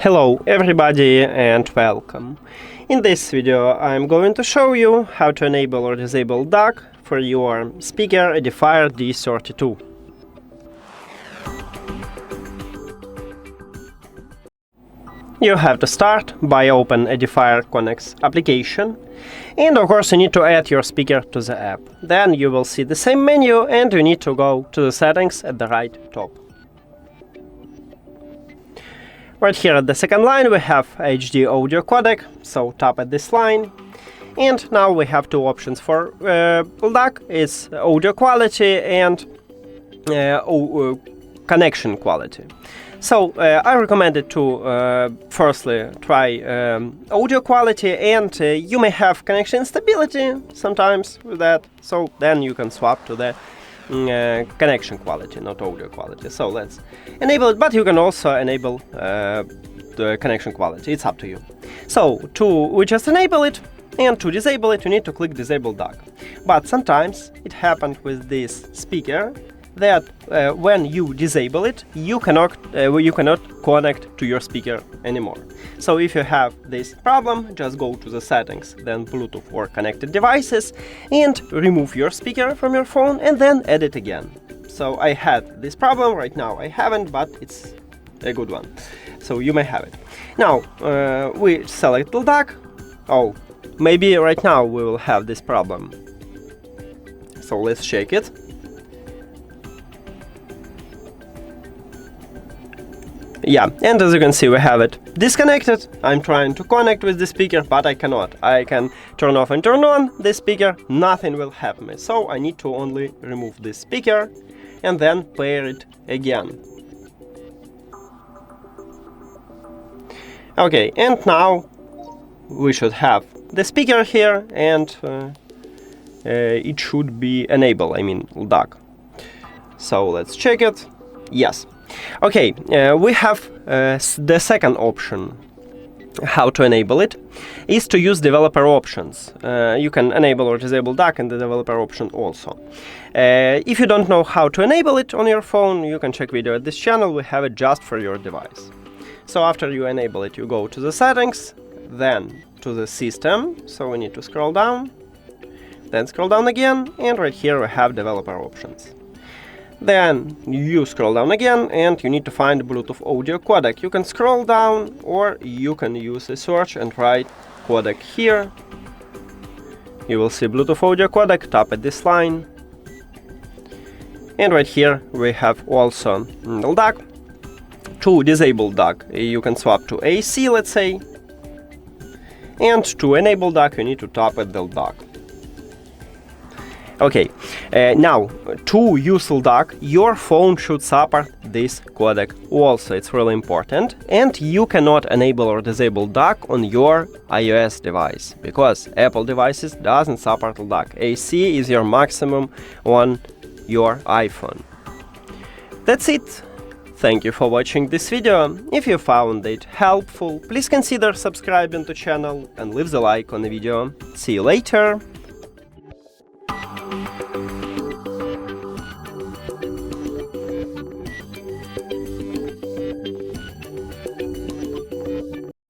Hello everybody and welcome. In this video I'm going to show you how to enable or disable DAC for your speaker EDIFIER D32. You have to start by open EDIFIER CONNECT application, and of course you need to add your speaker to the app. Then you will see the same menu and you need to go to the settings at the right top. Right here at the second line we have HD audio codec, so tap at this line. And now we have two options for LDAC, it's audio quality and connection quality. So I recommended to firstly try audio quality, and you may have connection instability sometimes with that, so then you can swap to the connection quality, not audio quality. So let's enable it, but you can also enable the connection quality, it's up to you. So we just enable it, and to disable it you need to click disable DAC. But sometimes it happened with this speaker that when you disable it you cannot connect to your speaker anymore. So if you have this problem, just go to the settings, then Bluetooth or connected devices, and remove your speaker from your phone and then add it again. So I had this problem, right now I haven't, but it's a good one, so you may have it. Now we select LDAC. Oh, maybe right now we will have this problem, so let's check it. Yeah, and as you can see we have it disconnected. I'm trying to connect with the speaker, but I cannot. I can turn off and turn on the speaker, nothing will help me. So I need to only remove this speaker and then pair it again. Okay, and now we should have the speaker here, and it should be enabled, I mean LDAC. So let's check it. Yes. Okay, we have the second option how to enable it is to use developer options. You can enable or disable DAC in the developer option also. If you don't know how to enable it on your phone, you can check video at this channel, we have it just for your device. So after you enable it, you go to the settings, then to the system, so we need to scroll down, then scroll down again, and right here we have developer options. Then you scroll down again and you need to find Bluetooth audio codec. You can scroll down or you can use a search and write codec here. You will see Bluetooth audio codec, tap at this line. And right here we have also LDAC. To disable DAC you can swap to AC, let's say. And to enable DAC you need to tap at the LDAC. Okay, now to use LDAC your phone should support this codec also, it's really important, and you cannot enable or disable DAC on your iOS device because Apple devices doesn't support LDAC. AC is your maximum on your iPhone. That's it. Thank you for watching this video. If you found it helpful, please consider subscribing to the channel and leave the like on the video. See you later!